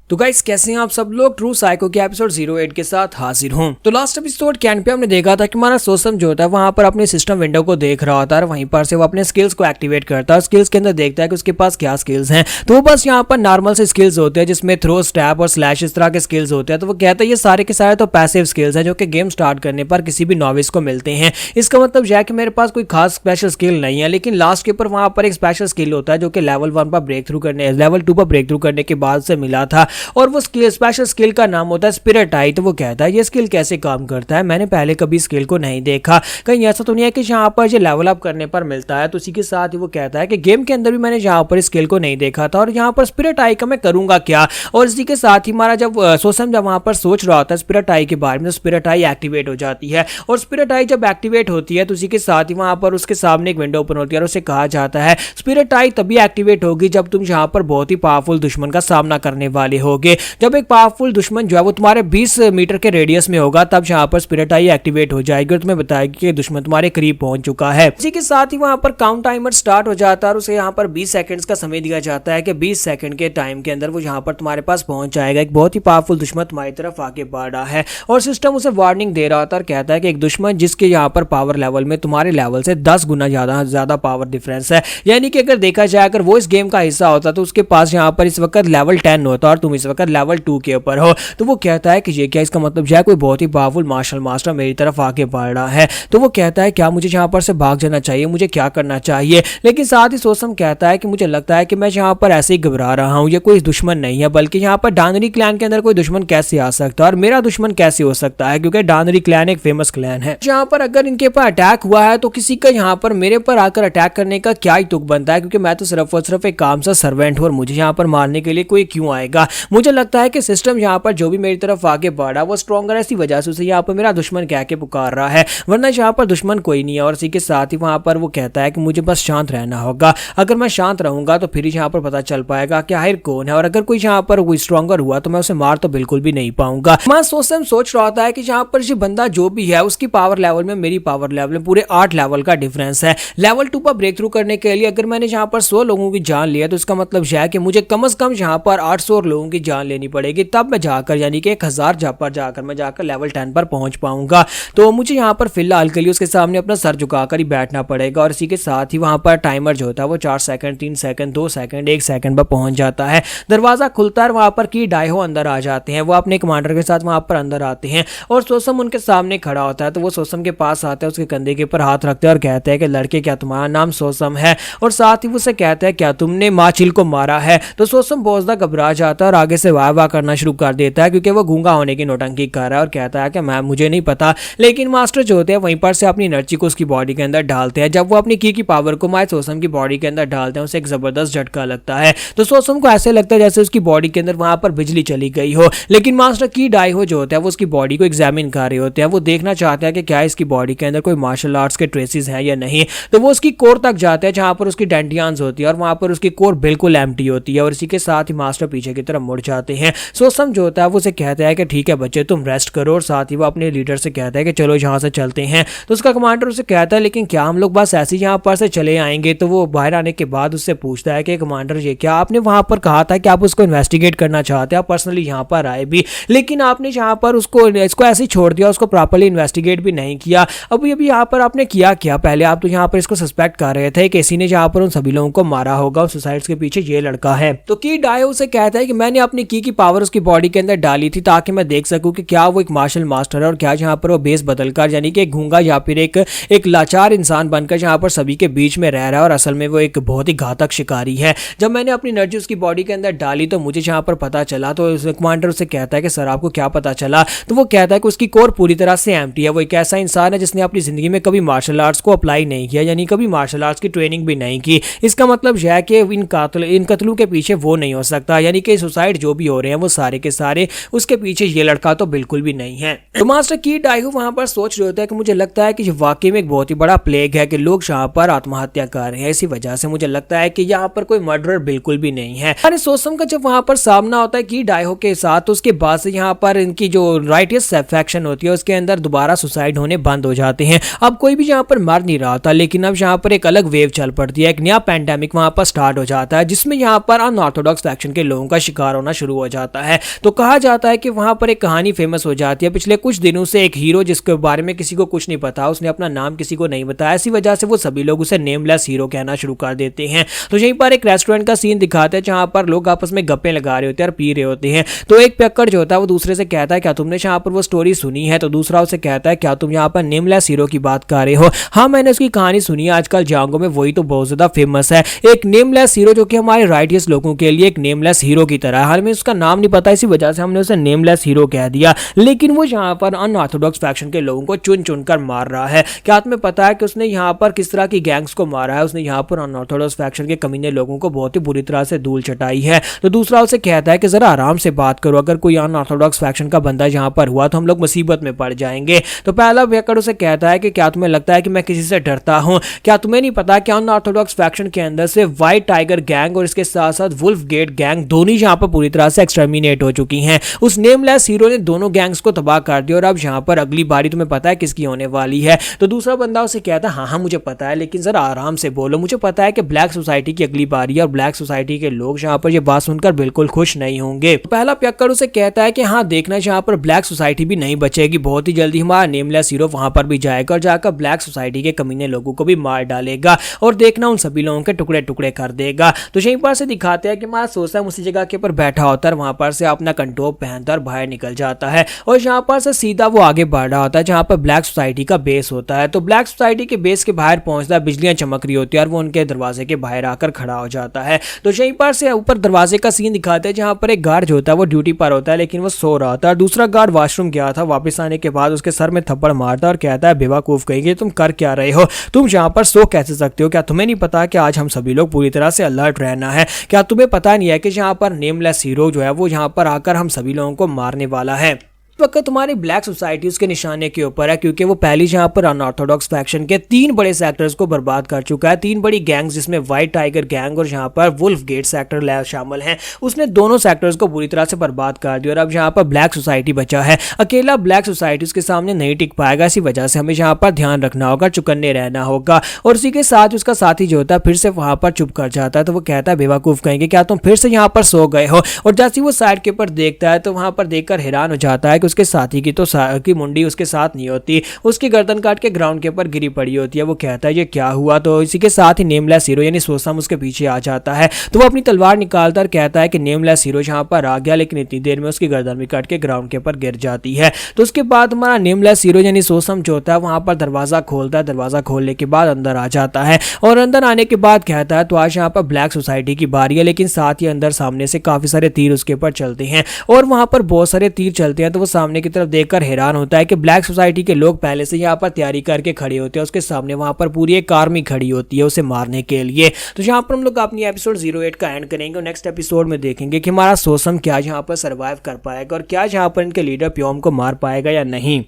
तो गाइस कैसे हैं आप सब लोग। ट्रू साइको के एपिसोड 08 के साथ हाजिर हूं। तो लास्ट एपिसोड के एंड पे हमने देखा था कि हमारा सोसम जो होता है वहां पर अपने सिस्टम विंडो को देख रहा होता है और वहीं पर से वो अपने स्किल्स को एक्टिवेट करता है और स्किल्स के अंदर देखता है कि उसके पास क्या स्किल्स हैं। तो वो बस यहाँ पर नॉर्मल से स्किल्स होते हैं जिसमें थ्रो, स्टैब और स्लैश इस तरह के स्किल्स होते हैं। तो वो कहता है ये सारे के सारे तो पैसिव स्किल्स हैं जो कि गेम स्टार्ट करने पर किसी भी नॉविस को मिलते हैं। इसका मतलब यह है कि मेरे पास कोई खास स्पेशल स्किल नहीं है, लेकिन लास्ट के ऊपर वहां पर एक स्पेशल स्किल होता है जो कि लेवल 1 पर ब्रेक थ्रू करने लेवल 2 पर ब्रेक थ्रू करने के बाद से मिला था और वो स्पेशल स्किल का नाम होता है स्पिरिट आई। तो वो कहता है ये स्किल कैसे काम करता है, मैंने पहले कभी स्किल को नहीं देखा, कहीं ऐसा तो नहीं है कि जहां पर ये लेवल अप करने पर मिलता है। तो उसी के साथ ही वो कहता है कि गेम के अंदर भी मैंने जहां पर स्किल को नहीं देखा था और यहाँ पर स्पिरिट आई का मैं करूंगा क्या। और इसी के साथ ही हमारा जब सोसम जब वहां पर सोच रहा होता है स्पिरिट आई के बारे में, स्पिरिट आई एक्टिवेट हो जाती है और स्पिरिट आई जब एक्टिवेट होती है तो उसी के साथ ही वहां पर उसके सामने एक विंडो ओपन होती है और उसे कहा जाता है स्पिरिट आई तभी एक्टिवेट होगी जब तुम यहाँ पर बहुत ही पावरफुल दुश्मन का सामना करने वाले होगे। जब एक पावरफुल दुश्मन जो है वो तुम्हारे 20 मीटर के रेडियस में होगा तब यहाँ पर स्पिरिट आई एक्टिवेट हो जाएगी और तुम्हें बताएगी कि दुश्मन तुम्हारे करीब पहुंच चुका है। इसी के साथ ही वहां पर काउंट टाइमर स्टार्ट हो जाता है और उसे यहाँ पर 20 सेकंड्स का समय दिया जाता है कि 20 सेकंड के टाइम के अंदर वो यहाँ पर तुम्हारे पास पहुंच जाएगा। एक बहुत ही पावरफुल दुश्मन तुम्हारी तरफ आगे बढ़ रहा है और सिस्टम उसे वार्निंग दे रहा होता है और कहता है कि एक दुश्मन जिसके यहाँ पर पावर लेवल में तुम्हारे लेवल से 10 गुना ज्यादा पावर डिफरेंस है, यानी कि अगर देखा जाए अगर वो इस गेम का हिस्सा होता तो उसके पास यहाँ पर इस वक्त लेवल 10 होता और तुम इस वक्त लेवल 2 के ऊपर हो। तो वो कहता है कि ये क्या, इसका मतलब जो है कोई बहुत ही पावरफुल मार्शल मास्टर मेरी तरफ आगे बढ़ रहा है। तो वो कहता है क्या मुझे यहाँ पर से भाग जाना चाहिए, मुझे क्या करना चाहिए। लेकिन साथ ही सोसम कहता है कि मुझे लगता है कि मैं यहाँ पर ऐसे ही घबरा रहा हूँ, ये कोई दुश्मन नहीं है बल्कि यहाँ पर डानरी क्लैन के अंदर कोई दुश्मन कैसे आ सकता है और मेरा दुश्मन कैसे हो सकता है, क्योंकि डानरी क्लैन एक फेमस क्लैन है। यहाँ पर अगर इनके ऊपर अटैक हुआ है तो किसी का यहाँ पर मेरे पर आकर अटैक करने का क्या ही तुक बनता है, क्योंकि मैं तो सिर्फ और सिर्फ एक काम सा सर्वेंट हूँ और मुझे यहाँ पर मारने के लिए कोई क्यों आएगा। मुझे लगता है कि सिस्टम यहाँ पर जो भी मेरी तरफ आगे बढ़ा वो स्ट्रॉन्गर है, इसी वजह से उसे यहाँ पर मेरा दुश्मन कह के पुकार रहा है, वरना यहाँ पर दुश्मन कोई नहीं है। और इसी के साथ ही वहां पर वो कहता है कि मुझे बस शांत रहना होगा, अगर मैं शांत रहूंगा तो फिर यहाँ पर पता चल पाएगा कि आखिर कौन है और अगर कोई यहाँ पर कोई स्ट्रॉन्गर हुआ तो मैं उसे मार तो बिल्कुल भी नहीं पाऊंगा। मैं सोच रहा था कि यहाँ पर ये बंदा जो भी है उसकी पावर लेवल में मेरी पावर लेवल में पूरे 8 लेवल का डिफरेंस है। लेवल 2 पर ब्रेक थ्रू करने के लिए अगर मैंने यहाँ पर 100 लोगों की जान लिया तो इसका मतलब यह है कि मुझे कम से कम यहाँ पर 800 लोगों की जान लेनी पड़ेगी, तब मैं जाकर यानी कि 1000 जाकर मैं जाकर लेवल 10 पर पहुंच पाऊंगा। तो मुझे यहाँ पर फिलहाल के लिए उसके सामने अपना सर झुकाकर ही बैठना पड़ेगा। और इसी के साथ ही वहां पर टाइमर जो होता है वो 4 सेकंड, 3 सेकंड, 2 सेकंड, 1 सेकंड पर पहुंच जाता है। दरवाजा खुलता है, वहां पर की डाइहो अंदर आ जाते हैं, वो अपने कमांडर के साथ वहां पर अंदर आते हैं और सोसम उनके सामने खड़ा होता है। तो वो सोसम के पास आता है, उसके कंधे के ऊपर हाथ रखते हैं और कहते हैं कि लड़के क्या तुम्हारा नाम सोसम है, और साथ ही उसे कहता है क्या तुमने माचिल को मारा है। तो सोसम बहुत ज्यादा घबरा जाता है और आगे से वाह वाह करना शुरू कर देता है क्योंकि वो गूंगा होने की नौटंकी कर रहा है और कहता है कि मैं मुझे नहीं पता। लेकिन मास्टर जो होते हैं वहीं पर से अपनी एनर्जी को उसकी बॉडी के अंदर डालते हैं। जब वो अपनी की पावर को माय सोसम की बॉडी के अंदर डालते हैं उसे एक जबरदस्त झटका लगता है। तो सोसम को ऐसे लगता है जैसे उसकी बॉडी के अंदर वहां पर बिजली चली गई हो। लेकिन मास्टर की डाइहो जो होता है वो उसकी बॉडी को एग्जामिन कर रहे होते हैं, वो देखना चाहते हैं कि क्या इसकी बॉडी के अंदर कोई मार्शल आर्ट्स के ट्रेसेस हैं या नहीं। तो वो उसकी कोर तक जाते हैं जहां पर उसकी डेंटियान्स होती है और वहां पर उसकी कोर बिल्कुल एम्प्टी होती है। और इसी के साथ ही मास्टर पीछे की तरफ मुड़ जाते हैं। सोसम जो होता है वो उसे कहता है कि ठीक है बच्चे तुम रेस्ट करो, और साथ ही वो अपने लीडर से कहता है कि चलो यहाँ से चलते हैं। तो उसका कमांडर उसे कहता है लेकिन क्या हम लोग बस ऐसे यहाँ पर से चले आएंगे। तो वो बाहर आने के बाद उससे पूछता है कि कमांडर ये क्या आपने वहां पर कहा था कि आप उसको इन्वेस्टिगेट करना चाहते हैं, आप पर्सनली यहाँ पर आए भी, लेकिन आपने यहाँ पर उसको ऐसे ही छोड़ दिया, उसको प्रॉपर्ली इन्वेस्टिगेट भी नहीं किया। अभी यहाँ पर आपने किया क्या, पहले आप तो यहाँ पर इसको सस्पेक्ट कर रहे थे कि किसी ने यहाँ पर उन सभी लोगों को मारा होगा, सुसाइड्स के पीछे ये लड़का है। तो की डाइहो उसे कहता है कि मैंने अपनी की पावर उसकी बॉडी के अंदर डाली थी ताकि मैं देख सकूं कि क्या वो एक मार्शल मास्टर है और क्या यहाँ पर वो बेस बदलकर यानी कि एक गूंगा या फिर एक लाचार इंसान बनकर यहाँ पर सभी के बीच में रह रहा है और असल में वो एक बहुत ही घातक शिकारी है। जब मैंने अपनी एनर्जी उसकी बॉडी के अंदर डाली तो मुझे यहाँ पर पता चला। तो कमांडर उसे कहता है कि सर आपको क्या पता चला। तो वो कहता है कि उसकी कोर पूरी तरह से एम्प्टी है, वो एक ऐसा इंसान है जिसने अपनी जिंदगी में कभी मार्शल आर्ट्स को अप्लाई नहीं किया, यानी कभी मार्शल आर्ट्स की ट्रेनिंग भी नहीं की। इसका मतलब यह है कि इन कत्लों के पीछे वो नहीं हो सकता, यानी कि सुसाइड जो भी हो रहे हैं वो सारे के सारे उसके पीछे ये लड़का तो बिल्कुल भी नहीं है। तो मास्टर की डाइहो वहां पर सोच रहे होता है कि मुझे लगता है कि वाकई में एक बहुत ही बड़ा प्लेग है कि लोग यहाँ पर आत्महत्या कर रहे हैं, इसी वजह से मुझे लगता है कि यहाँ पर कोई मर्डरर बिल्कुल भी नहीं है। अरे सोसम का जब वहां पर सामना होता है की डाइहो के साथ तो उसके बाद से यहाँ पर इनकी जो राइटियस फैक्शन होती है उसके अंदर दोबारा सुसाइड होने बंद हो जाते हैं। अब कोई भी यहाँ पर मर नहीं रहा था, लेकिन अब यहाँ पर एक अलग वेव चल पड़ती है, एक नया पैंडेमिक वहां पर स्टार्ट हो जाता है जिसमें यहाँ पर अनऑर्थोडॉक्स फैक्शन के लोगों का शिकार होना शुरू हो जाता है। तो कहा जाता है कि वहां पर एक कहानी फेमस हो जाती है। पिछले कुछ दिनों से एक हीरो जिसके बारे में किसी को कुछ नहीं पता, उसने अपना नाम किसी को नहीं बताया, इसी वजह से वो सभी लोग उसे नेमलेस हीरो कहना शुरू कर देते हैं। तो यहीं पर एक रेस्टोरेंट का सीन दिखाते हैं जहां पर लोग आपस में गप्पे लगा रहे होते हैं और पी रहे होते हैं। तो एक पियक्कड़ जो होता है वो दूसरे से कहता है क्या तुमने यहाँ पर वो स्टोरी सुनी है? तो दूसरा उसे कहता है क्या तुम यहाँ पर नेमलेस हीरो की बात कर रहे हो? हाँ, मैंने उसकी कहानी सुनी है, आजकल जांगों में वही तो बहुत ज्यादा फेमस है, एक नेमलेस हीरो जो कि हमारे राइटियस लोगों के लिए एक नेमलेस हीरो की तरह है। हाल में उसका नाम नहीं पता, इसी वजह से हमने उसे नेमलेस हीरो कह दिया। लेकिन वो यहाँ पर अनऑर्थोडॉक्स फैक्शन के लोगों को चुन चुन कर मार रहा है। क्या तुम्हें पता है कि उसने यहाँ पर किस तरह की गैंग्स को मारा है? उसने यहाँ पर अनऑर्थोडॉक्स फैक्शन के कमीने लोगों को बहुत ही बुरी तरह से धूल चटाई है। तो दूसरा उसे कहता है कि जरा आराम से बात करो, अगर कोई अनऑर्थोडॉक्स फैक्शन का बंदा यहाँ पर हुआ तो हम लोग मुसीबत में पड़ जाएंगे। तो पहला पियक्कड़ उसे कहता है कि क्या तुम्हें लगता है कि मैं किसी से डरता हूँ? क्या तुम्हें नहीं पता कि अनऑर्थोडॉक्स फैक्शन के अंदर से व्हाइट टाइगर गैंग और इसके साथ साथ वुल्फ गेट गैंग दोनों यहाँ पर पूरी तरह से एक्सटर्मिनेट हो चुकी हैं। उस नेमलेस हीरो ने दोनों गैंग्स को तबाह कर दिया और अब यहाँ पर अगली बारी तुम्हें पता है किसकी होने वाली है? तो दूसरा बंदा उसे कहता है हाँ हाँ मुझे पता है, लेकिन जरा आराम से बोलो, मुझे पता है कि ब्लैक सोसाइटी की अगली बारी है और ब्लैक सोसाइटी के लोग यहाँ पर ये बात सुनकर बिल्कुल खुश नहीं होंगे। पहला पियक्कड़ उसे कहता है कि हाँ देखना, यहाँ पर ब्लैक सोसाइटी भी नहीं बचेगी, बहुत ही जल्दी हमारा नेमलेस हीरो वहां पर भी जाएगा और जाकर ब्लैक सोसाइटी के कमीने लोगों को भी मार डालेगा और देखना उन सभी लोगों के टुकड़े टुकड़े कर देगा। तो यहीं पर से दिखाते हैं कि हमारा सोसम उसी जगह के ऊपर बैठा होता है, वहां पर से अपना कंटोप पहनता है और बाहर निकल जाता है और यहाँ पर से सीधा वो आगे बढ़ रहा होता है जहाँ पर ब्लैक सोसाइटी का बेस होता है। तो ब्लैक सोसाइटी के बेस के बाहर पहुंचता है, बिजलियां चमक रही होती है और वो उनके दरवाजे के बाहर आकर खड़ा हो जाता है। तो यहीं पर से ऊपर दरवाजे का सीन दिखाते हैं जहाँ पर एक गार्ड जो होता है वो ड्यूटी पर होता है लेकिन वो सो रहा था। दूसरा गार्ड वॉशरूम गया था, वापस आने के बाद उसके सर में थप्पड़ मारता और कहता है बेवकूफ कहेंगे, तुम कर क्या रहे हो? तुम यहाँ पर सो कैसे सकते हो? क्या तुम्हें नहीं पता कि आज हम सभी लोग पूरी तरह से अलर्ट रहना है? क्या तुम्हें पता नहीं है कि यहाँ पर नेमलेस हीरो जो है वो यहाँ पर आकर हम सभी लोगों को मारने वाला है? वक्त तुम्हारी ब्लैक सोसाइटी उसके निशाने के ऊपर है क्योंकि वो पहली जहां पर अनऑर्थोडॉक्स फैक्शन के 3 बड़े सेक्टर्स को बर्बाद कर चुका है। 3 बड़ी गैंग्स जिसमें व्हाइट टाइगर गैंग और जहां पर वुल्फ गेट सेक्टर शामिल हैं, उसने दोनों सेक्टर्स को बुरी तरह से बर्बाद कर दिया और अब जहां पर ब्लैक सोसाइटी बचा है। अकेला ब्लैक सोसाइटी उसके सामने नहीं टिक पाएगा, इसी वजह से हमें यहाँ पर ध्यान रखना होगा, चुकन्ने रहना होगा। और उसी के साथ उसका साथी जो होता है फिर से वहां पर चुप कर जाता है। तो वो कहता है बेवकूफ कहेंगे, क्या तुम फिर से यहाँ पर सो गए हो? और जैसे वो साइड के ऊपर देखता है तो वहां पर देखकर हैरान हो जाता है कि उसके साथी की की मुंडी उसके साथ नहीं होती, उसकी गर्दन काट के ग्राउंड के ऊपर गिरी पड़ी होती है। वो कहता है ये क्या हुआ? तो इसी के साथ ही नेमलेस हीरो यानी सोसम उसके पीछे आ जाता है। तो वो अपनी तलवार निकालता और कहता है कि नेमलेस हीरो यहाँ पर आ गया, लेकिन इतनी देर में उसकी गर्दन भी काट के ग्राउंड के ऊपर गिर जाती है। तो उसके बाद हमारा नेमलेस हीरो यानी सोसम जो होता है वहां पर दरवाजा खोलता है। दरवाजा खोलने के बाद अंदर आ जाता है और अंदर आने के बाद कहता है तो आज यहाँ पर ब्लैक सोसाइटी की बारी है, लेकिन साथ ही अंदर सामने से काफी सारे तीर उसके ऊपर चलते हैं और वहां पर बहुत सारे तीर चलते हैं। तो वो सामने की तरफ देखकर हैरान होता है कि ब्लैक सोसाइटी के लोग पहले से यहाँ पर तैयारी करके खड़े होते हैं, उसके सामने वहां पर पूरी एक आर्मी खड़ी होती है उसे मारने के लिए। तो यहाँ पर हम लोग अपनी एपिसोड 08 का एंड करेंगे और नेक्स्ट एपिसोड में देखेंगे कि हमारा सोसम क्या यहाँ पर सर्वाइव कर पाएगा और क्या यहाँ पर इनके लीडर प्योम को मार पाएगा या नहीं।